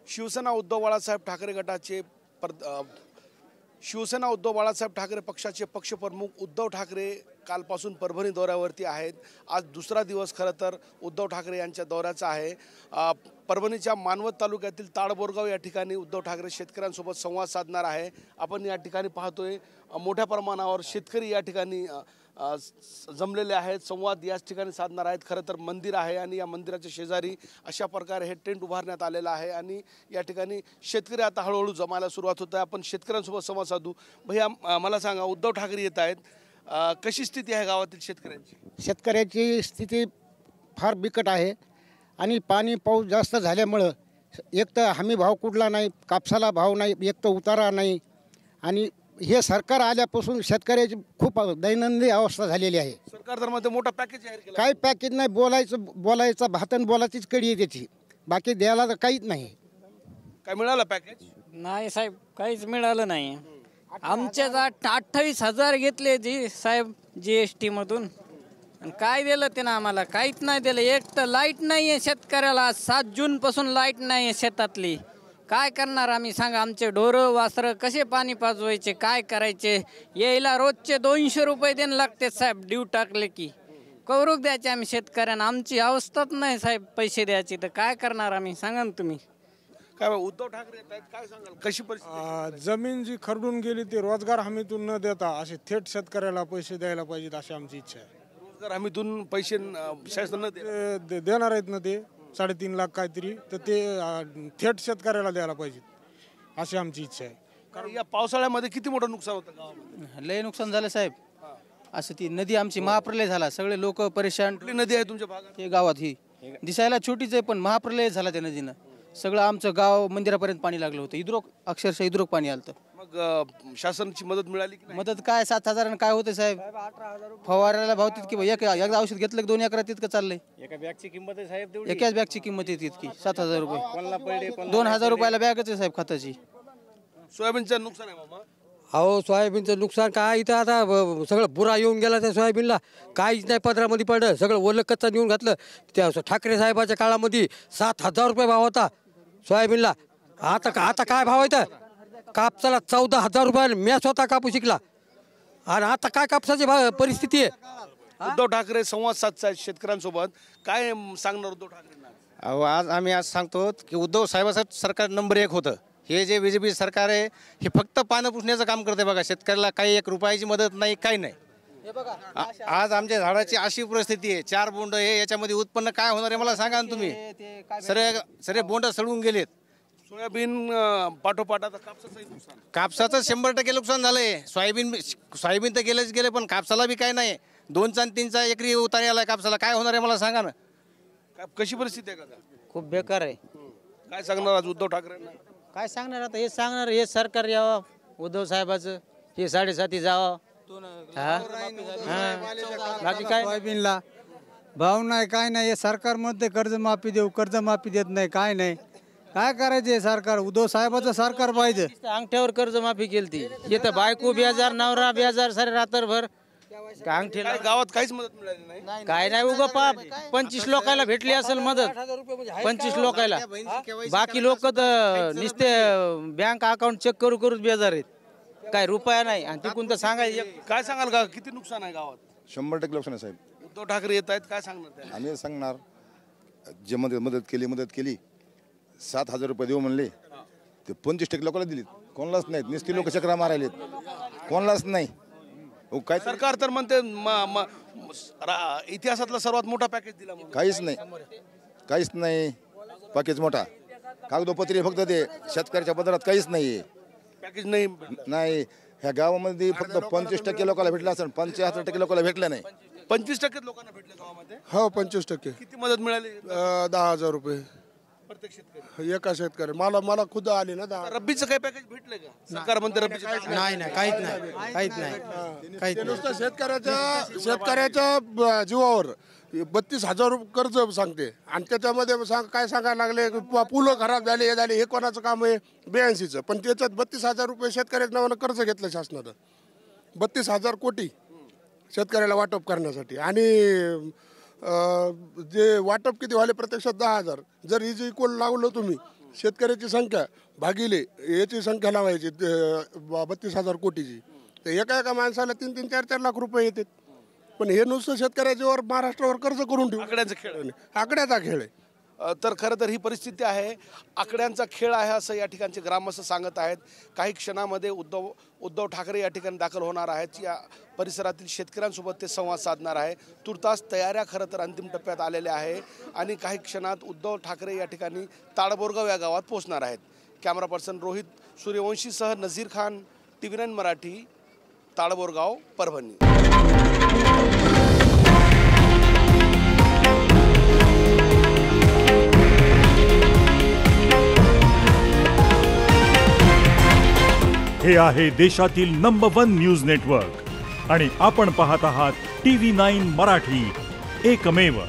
शिवसेना उद्धव बाळासाहेब ठाकरे गटाचे शिवसेना उद्धव बाळासाहेब ठाकरे पक्षाचे पक्षप्रमुख उद्धव ठाकरे कालपासून परभणी दौऱ्यावरती आहेत। आज दुसरा दिवस खरं तर उद्धव ठाकरे यांच्या दौऱ्याचा आहे। परभणीच्या मानवत तालुक्यातील ताडबोरगाव या ठिकाणी उद्धव ठाकरे शेतकऱ्यांसोबत संवाद साधणार आहे। आपण या ठिकाणी पाहतोय मोठ्या प्रमाणावर शेतकरी या ठिकाणी जमलेले आहेत, संवाद याच ठिकाणी साधणार आहेत। खरं तर मंदिर आहे आणि या मंदिराच्या शेजारी अशा प्रकारे हे टेंट उभारण्यात आलेलं आहे आणि या ठिकाणी शेतकरी आता हळूहळू जमायला सुरुवात होत आहे। आपण शेतकऱ्यांसोबत संवाद साधू। भैया मला सांगा, उद्धव ठाकरे येत आहेत, कशी स्थिती आहे गावातील शेतकऱ्यांची? शेतकऱ्याची स्थिती फार बिकट आहे आणि पाणी पाऊस जास्त झाल्यामुळं एक तर हमी भाव कुठला नाही, कापसाला भाव नाही, एक तर उतारा नाही आणि हे सरकार आल्यापासून शेतकऱ्याची खूप दैनंदिन अवस्था झालेली आहे। सरकार तर मध्ये मोठा पॅकेज जाहीर केला, काही पॅकेज नाही, बोलायचं भातन बोलायचीच कडी आहे त्याची, बाकी द्यायला तर काहीच नाही। काय मिळालं पॅकेज? नाही साहेब, काहीच मिळालं नाही। आमच्या 28,000 घेतले जी साहेब GST मधून, काय दिलं त्यानं आम्हाला? काहीच नाही दिलं। एक तर लाईट नाही आहे शेतकऱ्याला, 7 जून पासून लाईट नाही आहे शेतातली। काय करणार आम्ही सांगा? आमचे ढोरं वासरं कसे पाणी पाजवायचे, काय करायचे? यायला रोजचे 200 रुपये देणं लागते साहेब, ड्यू टाकले की कवरूक द्यायचे आम्ही शेतकऱ्यांना। आमची अवस्थाच नाही साहेब पैसे द्यायची, तर काय करणार आम्ही सांगा ना तुम्ही? काय उद्धव ठाकरे येत आहेत, काय सांगाल कशी परिस्थिती? जमीन जी खरडून गेली ती रोजगार हमीतून न देता असे थेट शेतकऱ्याला पैसे द्यायला पाहिजेत अशी आमची इच्छा आहे। रोजगार हमीतून पैसे शासनानं देणार आहेत ना ते 3.5 लाख काहीतरी, तर ते थेट शेतकऱ्याला द्यायला पाहिजेत अशी आमची इच्छा आहे। कारण या पावसाळ्यामध्ये किती मोठं नुकसान होतं गावामध्ये? लय नुकसान झालं साहेब। असं ती नदी आमची महाप्रलय झाला, सगळे लोक परेशान। कुठली नदी आहे तुमच्या भागात? ते गावात ही दिसायला छोटीच आहे, पण महाप्रलय झाला त्या नदीनं। सगळं आमचं गाव मंदिरापर्यंत पाणी लागलं होतं, इद्रोक अक्षरशः इद्रोक पाणी आलं। मग शासनाची मदत मिळाली की? मदत काय 7,000 काय होतं साहेब? फवारायला भाव तितकी, एकदा औषध घेतलं की 2 एकरात तितकं चाललंय। एका बॅगची किंमत आहे साहेब, एकाच बॅगची किंमत आहे तितकी 7,000 रुपये। 2,000 रुपयाला बॅगच आहे साहेब खताची। सोयाबीनचं नुकसान आहे मामा? अहो सोयाबीनचं नुकसान काय, इथं आता सगळं बुरा येऊन गेला त्या सोयाबीनला, काहीच नाही पदरामध्ये पडलं, सगळं ओलं कच्चा नेऊन घातलं। त्या ठाकरे साहेबाच्या काळामध्ये 7,000 रुपये भाव होता सोयाबीनला। आता काय भाव आहे? तर कापसाला 14,000 रुपये मॅच होता कापूस शिकला, आणि आता काय कापसाची परिस्थिती आहे? उद्धव ठाकरे संवाद साधतात शेतकऱ्यांसोबत, काय सांगणार उद्धव ठाकरेंना? अहो आज सांगतो की उद्धव साहेबाचं सरकार नंबर 1 होतं। हे जे BJP सरकार आहे हे फक्त पानं पुसण्याचं काम करते बघा। शेतकऱ्याला काही 1 रुपयाची मदत नाही, काही नाही। आज आमच्या झाडाची अशी परिस्थिती आहे, 4 बोंड आहे, याच्यामध्ये उत्पन्न काय होणार आहे मला सांगा ना तुम्ही? सरे बोंड सडून गेलेत। सोयाबीन पाठोपाठ आता कापसाचं 100% नुकसान झालंय। सोयाबीन तर गेलेच गेले, पण कापसाला बी काय नाही। 2चा आणि 3चा एकरी उतारी आलाय कापसाला, काय होणार आहे मला सांगा ना? कशी परिस्थिती आहे का? खूप बेकार आहे। काय सांगणार आज उद्धव ठाकरेंना? काय सांगणार आता? हे सांगणार, हे सरकार यावं उद्धव साहेबाचं, हे 7.5 जावं। बाकी काय? सोयाबीनला भाव नाही, काय नाही। हे सरकार म्हणते कर्जमाफी देऊ, कर्जमाफी देत नाही, काय नाही। काय करायचे सरकार? उद्धव साहेबाचं सरकार पाहिजे। अंगठ्यावर कर्जमाफी केली, इथं बायको बेजार, नवरा बेजार, सारे रात्रभर अंगठीला। गावात काहीच मदत मिळाली नाही? काय नाही, उगा 25 लोकायला भेटली असेल मदत, 25 लोकायला। बाकी लोक तर नुसते बँक अकाउंट चेक करू बेजार आहेत, काय रुपया नाही। आणि तिकून तर सांगायचं, काय सांगाल का किती नुकसान आहे गावात? 100% नुकसान आहे साहेब। उद्धव ठाकरे येत आहेत, काय सांगणार? आम्ही सांगणार, जे मदत केली 7,000 रुपये देऊ म्हणले, ते 25% लोकांना दिलीत, कोणालाच नाहीत। नुसती लोक चक्रा मारायलेत, कोणालाच नाही। काय सरकार तर म्हणते इतिहासातला सर्वात मोठा पॅकेज दिला, काहीच नाही पॅकेज मोठा, कागदोपत्री फक्त ते शेतकऱ्याच्या पदरात काहीच नाही, पॅकेज नाही। ह्या गावामध्ये फक्त 25% लोकांना भेटला असेल, 75% लोकांना भेटलं नाही। 25% लोकांना भेटले गावामध्ये? हो 25%। किती मदत मिळाली? 10,000 रुपये प्रत्येक शेतकरी, एका शेतकरी। मला खुद आले ना 10। रब्बीचं काही पॅकेज भेटले का? सरकार म्हणते रब्बीचं नाही, काहीच नाही। नुसतं शेतकऱ्याच्या जीवावर 32,000 रुपये कर्ज सांगते, आणि त्याच्यामध्ये काय सांगायला लागले, पुलं खराब झाले, हे कोणाचं काम आहे? 82चं, पण त्याच्यात 32,000 रुपये शेतकऱ्याच्या नावानं कर्ज घेतलं शासनानं, 32,000 कोटी शेतकऱ्याला वाटप करण्यासाठी। आणि जे वाटप किती व्हाले? प्रत्यक्षात 10,000। जर ही जी इक्वल लावलं तुम्ही शेतकऱ्याची संख्या भागिले याची संख्या लावायची 32,000 कोटीची, तर एका माणसाला 3-3, 4-4 लाख रुपये येतात. पण हे नुसतं शेतकऱ्याच्यावर महाराष्ट्रावर कर्ज करून ठेवू, आकड्यांचा खेळ आकड्याचा खेळ आहे. तर खरं तर ही परिस्थिती आहे, आकड्यांचा खेळ आहे असं या ठिकाणचे ग्रामस्थ सांगत आहेत. काही क्षणामध्ये उद्धव ठाकरे या ठिकाणी दाखल होणार आहेत. या परिसरातील शेतकऱ्यांसोबत ते संवाद साधणार आहे. तुर्तास तयाऱ्या खरं तर अंतिम टप्प्यात आलेल्या आहे आणि काही क्षणात उद्धव ठाकरे या ठिकाणी ताडबोरगाव या गावात पोहोचणार आहेत. कॅमेरा पर्सन रोहित सूर्यवंशीसह नझीर खान, TV9 मराठी, ताडबोरगाव, परभणी. हे आहे देशातील नंबर 1 न्यूज नेटवर्क आणि आपण पाहत आहात TV9 मराठी, एकमेव.